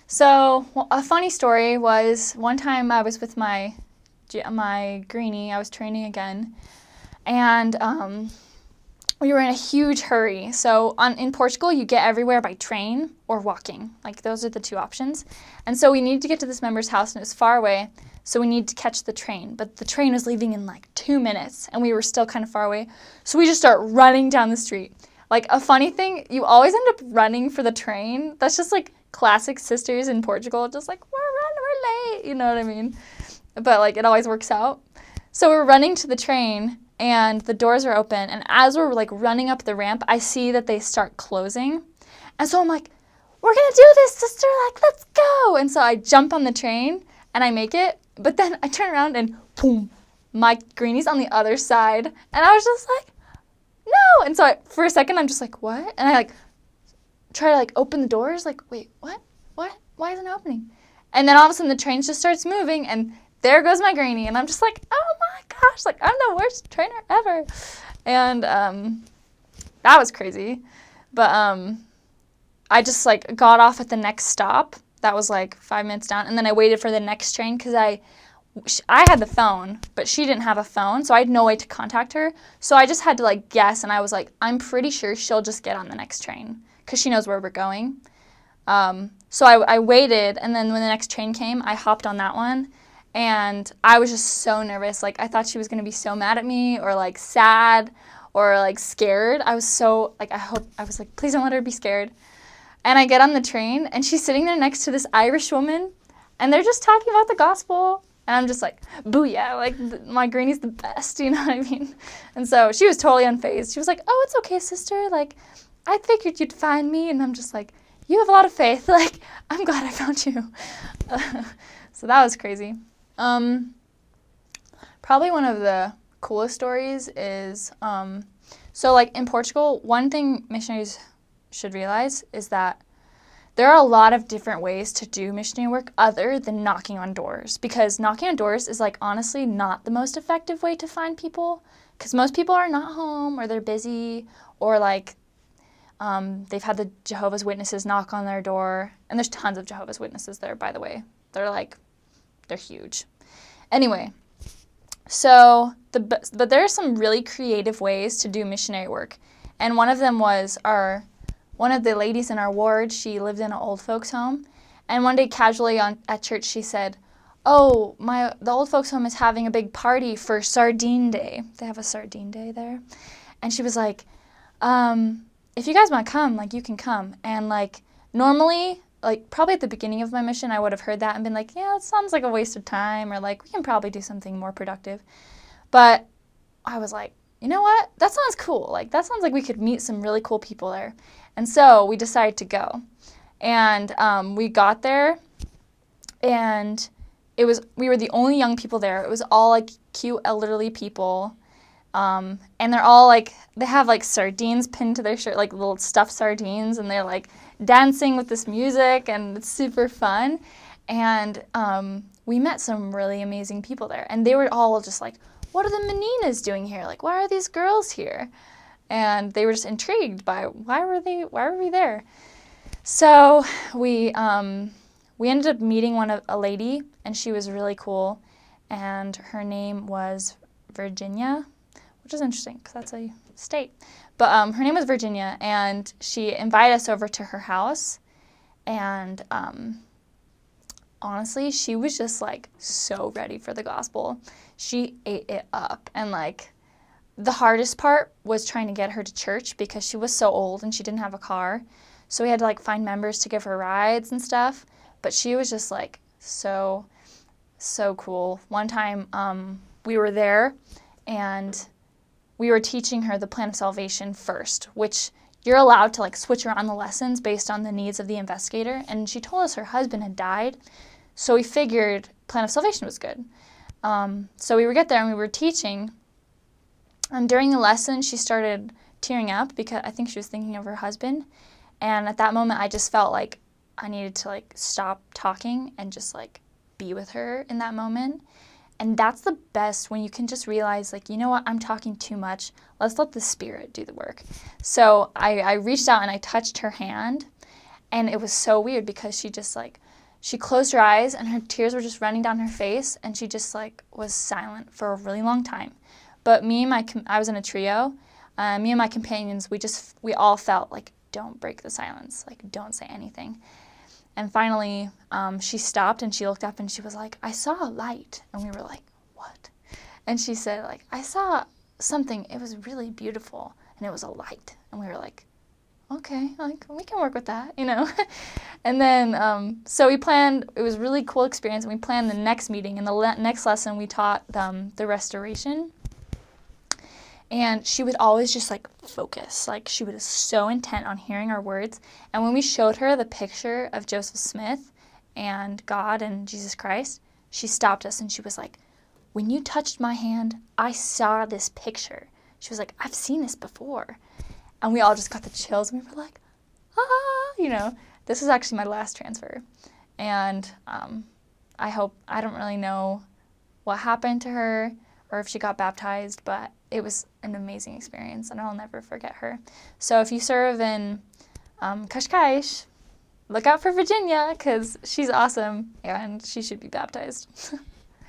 So a funny story was one time I was with my greenie. I was training again, and we were in a huge hurry. So in Portugal, you get everywhere by train or walking. Like, those are the two options. And so we needed to get to this member's house, and it was far away, so we needed to catch the train. But the train was leaving in like 2 minutes, and we were still kind of far away. So we just start running down the street. Like, a funny thing, you always end up running for the train. That's just like classic sisters in Portugal, just like, we're late, you know what I mean? But like, it always works out. So we're running to the train, and the doors are open, and as we're like running up the ramp, I see that they start closing. And so I'm like, we're gonna do this, sister, like, let's go. And so I jump on the train and I make it, but then I turn around and boom, my greenie's on the other side. And I was just like, no. And so for a second, I'm just like, what? And I like try to like open the doors, like, wait, what? Why isn't it opening? And then all of a sudden the train just starts moving, and there goes my greenie, and I'm just like, oh my gosh, like, I'm the worst trainer ever. And that was crazy. But I just like got off at the next stop. That was like 5 minutes down, and then I waited for the next train because I had the phone, but she didn't have a phone, so I had no way to contact her. So I just had to like guess, and I was like, I'm pretty sure she'll just get on the next train because she knows where we're going. So I waited, and then when the next train came, I hopped on that one. And I was just so nervous. Like, I thought she was going to be so mad at me, or like sad, or like scared. I was so like, I was like, please don't let her be scared. And I get on the train, and she's sitting there next to this Irish woman, and they're just talking about the gospel. And I'm just like, booyah, like, my greenie's the best, you know what I mean? And so she was totally unfazed. She was like, oh, it's okay, sister. Like, I figured you'd find me. And I'm just like, you have a lot of faith. Like, I'm glad I found you. So that was crazy. Probably one of the coolest stories is, so like in Portugal, one thing missionaries should realize is that there are a lot of different ways to do missionary work other than knocking on doors, because knocking on doors is like honestly not the most effective way to find people, because most people are not home, or they're busy, or like they've had the Jehovah's Witnesses knock on their door, and there's tons of Jehovah's Witnesses there, by the way. They're huge. Anyway, so but there are some really creative ways to do missionary work, and one of them was one of the ladies in our ward. She lived in an old folks home, and one day casually at church she said, "Oh, the old folks home is having a big party for Sardine Day. They have a Sardine Day there," and she was like, "If you guys want to come, like, you can come." And like normally, like, probably at the beginning of my mission, I would have heard that and been like, yeah, it sounds like a waste of time, or like, we can probably do something more productive. But I was like, you know what? That sounds cool. Like, that sounds like we could meet some really cool people there. And so we decided to go. And we got there, and we were the only young people there. It was all like cute elderly people. And they're all like, they have like sardines pinned to their shirt, like little stuffed sardines, and they're like dancing with this music, and it's super fun. And we met some really amazing people there, and they were all just like, what are the meninas doing here? Like, why are these girls here? And they were just intrigued by why were we there? So we ended up meeting a lady, and she was really cool, and her name was Virginia, which is interesting because that's a state. But her name was Virginia, and she invited us over to her house. And honestly, she was just like so ready for the gospel. She ate it up. And like the hardest part was trying to get her to church because she was so old and she didn't have a car. So we had to like find members to give her rides and stuff. But she was just like so cool. One time we were there, and we were teaching her the plan of salvation first, which you're allowed to like switch around the lessons based on the needs of the investigator. And she told us her husband had died, so we figured plan of salvation was good. So we would get there and we were teaching, and during the lesson she started tearing up because I think she was thinking of her husband. And at that moment I just felt like I needed to like stop talking and just like be with her in that moment. And that's the best, when you can just realize, like, you know what, I'm talking too much. Let's let the Spirit do the work. So I reached out and I touched her hand, And it was so weird because she just like, she closed her eyes and her tears were just running down her face, and she just like was silent for a really long time. But I was in a trio, me and my companions, we all felt like, don't break the silence, like don't say anything. And finally, she stopped and she looked up and she was like, I saw a light. And we were like, what? And she said, like, I saw something, it was really beautiful, and it was a light. And we were like, okay, like, we can work with that, you know? And then, so we planned, it was a really cool experience, and we planned the next meeting. And the next lesson, we taught the restoration. And she would always just, like, focus. Like, she was so intent on hearing our words. And when we showed her the picture of Joseph Smith and God and Jesus Christ, she stopped us and she was like, when you touched my hand, I saw this picture. She was like, I've seen this before. And we all just got the chills, and we were like, ah, you know. This is actually my last transfer. And I don't really know what happened to her or if she got baptized, but it was an amazing experience, and I'll never forget her. So if you serve in Cascais, look out for Virginia, because she's awesome, and she should be baptized.